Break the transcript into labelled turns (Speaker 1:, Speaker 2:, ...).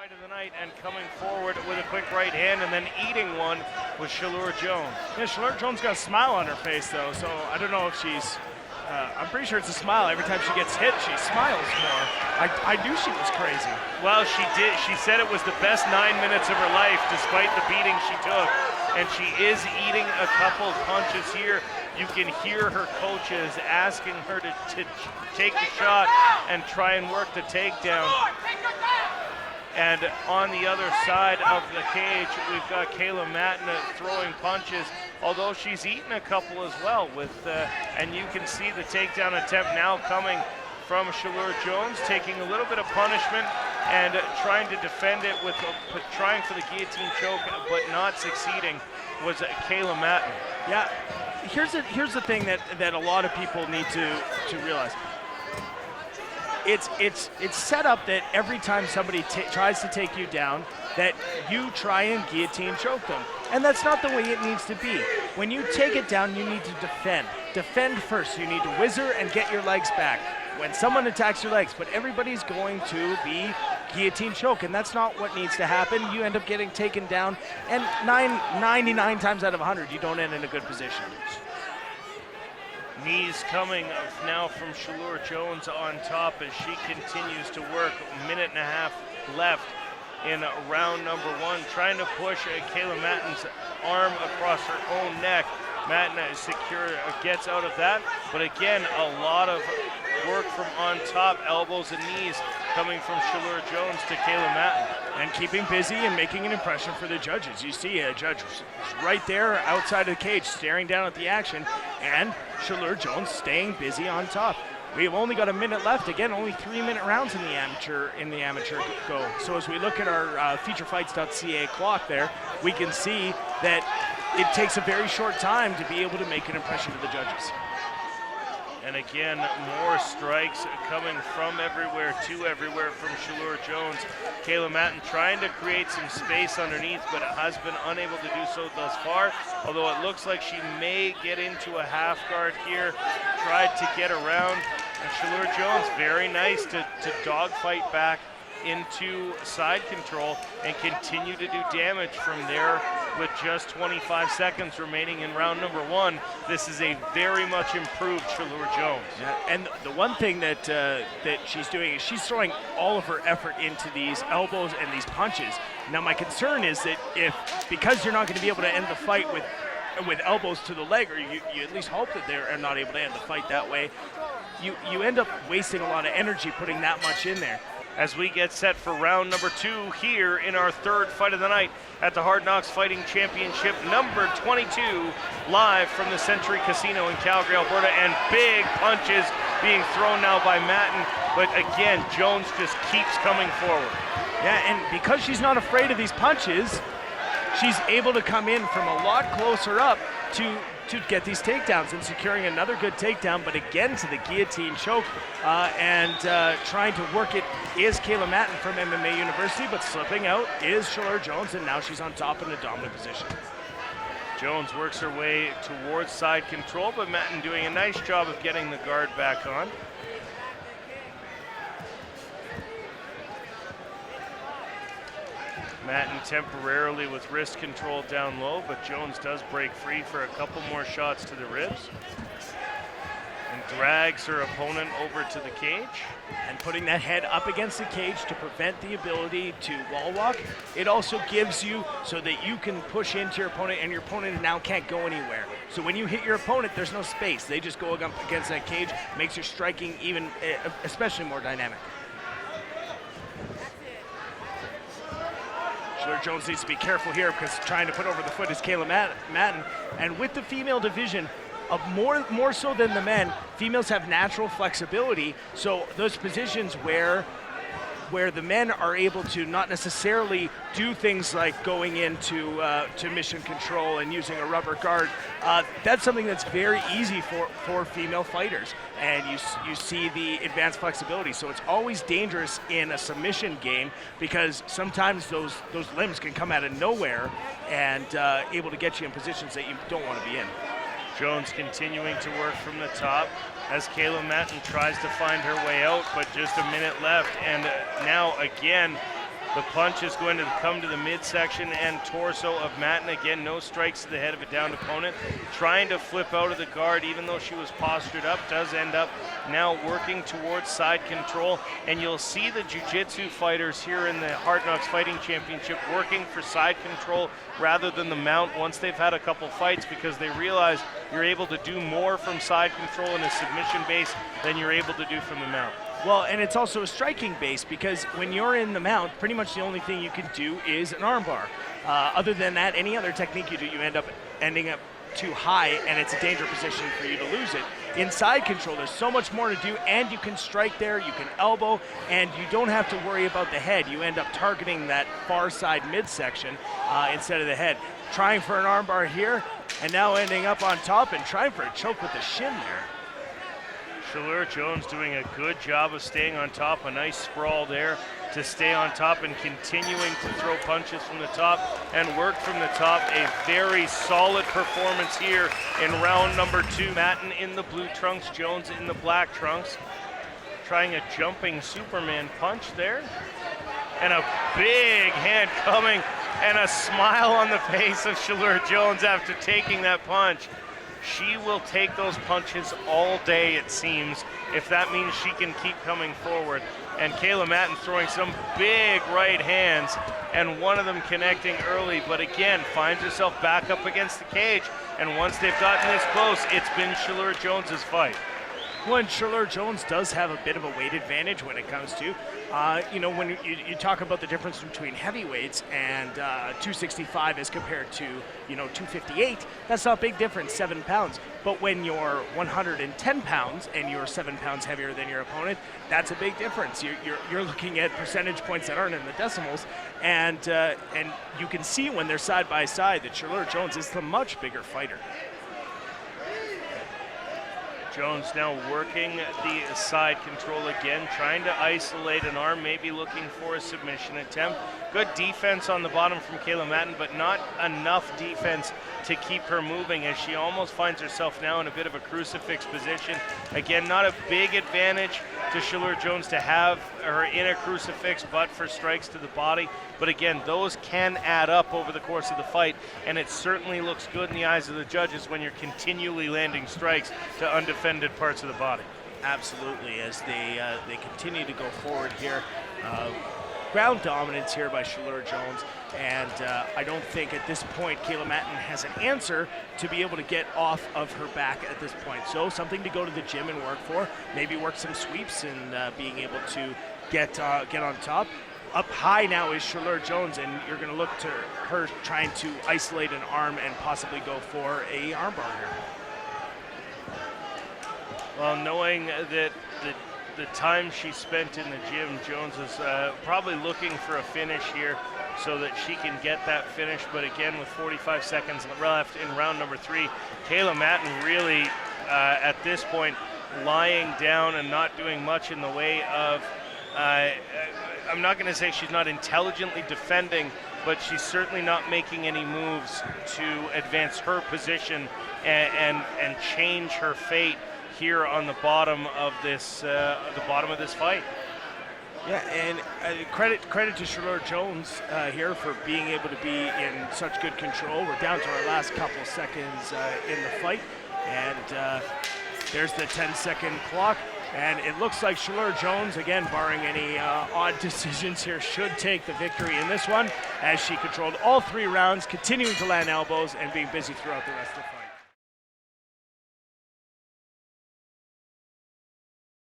Speaker 1: fight of the night and coming forward with a quick right hand and then eating one was Chaleur Jones.
Speaker 2: Yeah, Chaleur Jones got a smile on her face though, so I don't know if she's, I'm pretty sure it's a smile. Every time she gets hit, she smiles more. I knew she was crazy.
Speaker 1: Well, she did. She said it was the best 9 minutes of her life despite the beating she took. And she is eating a couple punches here. You can hear her coaches asking her to take the shot and try and work the takedown. And on the other side of the cage, we've got Kayla Matton throwing punches, although she's eaten a couple as well. And you can see the takedown attempt now coming from Chaleur Jones, taking a little bit of punishment and trying to defend it with trying for the guillotine choke, but not succeeding, was Kayla Matton.
Speaker 2: Yeah, here's the thing that a lot of people need to realize. It's set up that every time somebody tries to take you down, that you try and guillotine choke them. And that's not the way it needs to be. When you take it down, you need to defend. Defend first. You need to whizzer and get your legs back when someone attacks your legs. But everybody's going to be guillotine choke, and that's not what needs to happen. You end up getting taken down, and 99 times out of 100, you don't end in a good position.
Speaker 1: Knees coming now from Chaleur Jones on top as she continues to work. A minute and a half left in round number one, trying to push Kayla Matton's arm across her own neck. Matton is secure, gets out of that, but again, a lot of work from on top, elbows and knees coming from Chaleur Jones to Kayla Matton.
Speaker 2: And keeping busy and making an impression for the judges. You see a judge right there outside of the cage staring down at the action, and Chaleur Jones staying busy on top. We have only got a minute left. Again, only 3-minute rounds in the amateur go. So as we look at our featurefights.ca clock there, we can see that it takes a very short time to be able to make an impression to the judges.
Speaker 1: And again, more strikes coming from everywhere to everywhere from Chaleur Jones. Kayla Matton trying to create some space underneath, but has been unable to do so thus far. Although it looks like she may get into a half guard here. Tried to get around. And Chaleur Jones, very nice to dogfight back into side control and continue to do damage from there with just 25 seconds remaining in round number one. This is a very much improved Chaleur Jones.
Speaker 2: Yeah, and the one thing that she's doing is she's throwing all of her effort into these elbows and these punches. Now my concern is that because you're not going to be able to end the fight with elbows to the leg, or you at least hope that they're not able to end the fight that way, you end up wasting a lot of energy putting that much in there.
Speaker 1: As we get set for round number two here in our third fight of the night at the Hard Knocks Fighting Championship number 22, live from the Century Casino in Calgary, Alberta, and big punches being thrown now by Matton, but again, Jones just keeps coming forward.
Speaker 2: Yeah, and because she's not afraid of these punches, she's able to come in from a lot closer up to get these takedowns and securing another good takedown, but again to the guillotine choke and trying to work it is Kayla Matton from MMA University, but slipping out is Chaleur Jones, and now she's on top in a dominant position.
Speaker 1: Jones works her way towards side control, but Matton doing a nice job of getting the guard back on. Matton temporarily with wrist control down low, but Jones does break free for a couple more shots to the ribs and drags her opponent over to the cage.
Speaker 2: And putting that head up against the cage to prevent the ability to wall walk, it also gives you so that you can push into your opponent, and your opponent now can't go anywhere. So when you hit your opponent, there's no space. They just go up against that cage, makes your striking even, especially more dynamic. Chaleur Jones needs to be careful here because trying to put over the foot is Kayla Matton. And with the female division, more so than the men, females have natural flexibility. So those positions where the men are able to not necessarily do things like going into to mission control and using a rubber guard, that's something that's very easy for female fighters. And you see the advanced flexibility. So it's always dangerous in a submission game because sometimes those limbs can come out of nowhere and able to get you in positions that you don't want to be in.
Speaker 1: Jones continuing to work from the top as Kayla Matton tries to find her way out, but just a minute left. And now again, The punch is going to come to the midsection and torso of Matton. Again, no strikes to the head of a downed opponent. Trying to flip out of the guard, even though she was postured up, does end up now working towards side control. And you'll see the jiu-jitsu fighters here in the Hard Knocks Fighting Championship working for side control rather than the mount once they've had a couple fights, because they realize you're able to do more from side control in a submission base than you're able to do from the mount.
Speaker 2: Well, and it's also a striking base, because when you're in the mount, pretty much the only thing you can do is an armbar. Other than that, any other technique you do, you end up ending up too high, and it's a danger position for you to lose it. In side control, there's so much more to do, and you can strike there, you can elbow, and you don't have to worry about the head. You end up targeting that far side midsection instead of the head. Trying for an armbar here, and now ending up on top and trying for a choke with the shin there.
Speaker 1: Chaleur Jones doing a good job of staying on top. A nice sprawl there to stay on top and continuing to throw punches from the top and work from the top. A very solid performance here in round number 2. Matton in the blue trunks, Jones in the black trunks. Trying a jumping Superman punch there. And a big hand coming and a smile on the face of Chaleur Jones after taking that punch. She will take those punches all day, it seems, if that means she can keep coming forward. And Kayla Matton throwing some big right hands, and one of them connecting early, but again, finds herself back up against the cage. And once they've gotten this close, it's been Chaleur Jones's fight.
Speaker 2: Well, and Chaleur Jones does have a bit of a weight advantage when it comes to, when you talk about the difference between heavyweights and 265 as compared to, 258, that's not a big difference, 7 pounds. But when you're 110 pounds and you're 7 pounds heavier than your opponent, that's a big difference. You're looking at percentage points that aren't in the decimals, and you can see when they're side by side that Chaleur Jones is the much bigger fighter.
Speaker 1: Jones now working the side control again, trying to isolate an arm, maybe looking for a submission attempt. Good defense on the bottom from Kayla Matton, but not enough defense to keep her moving, as she almost finds herself now in a bit of a crucifix position. Again, not a big advantage to Chaleur Jones to have her in a crucifix, but for strikes to the body. But again, those can add up over the course of the fight, and it certainly looks good in the eyes of the judges when you're continually landing strikes to undefended parts of the body.
Speaker 2: Absolutely, as they continue to go forward here. Ground dominance here by Chaleur Jones, and I don't think at this point Kayla Matton has an answer to be able to get off of her back at this point. So something to go to the gym and work for, maybe work some sweeps and being able to get on top. Up high now is Chaleur Jones, and you're going to look to her trying to isolate an arm and possibly go for a armbar here.
Speaker 1: Well, knowing that the time she spent in the gym, Jones is probably looking for a finish here so that she can get that finish. But again, with 45 seconds left in round number 3, Kayla Matton really, at this point, lying down and not doing much in the way of, I'm not going to say she's not intelligently defending, but she's certainly not making any moves to advance her position and change her fate here on the bottom of this fight.
Speaker 2: Yeah, and credit to Chaleur Jones here for being able to be in such good control. We're down to our last couple seconds in the fight, and there's the 10-second clock. And it looks like Chaleur Jones, again, barring any odd decisions here, should take the victory in this one, as she controlled all 3 rounds, continuing to land elbows and being busy throughout the rest of the fight.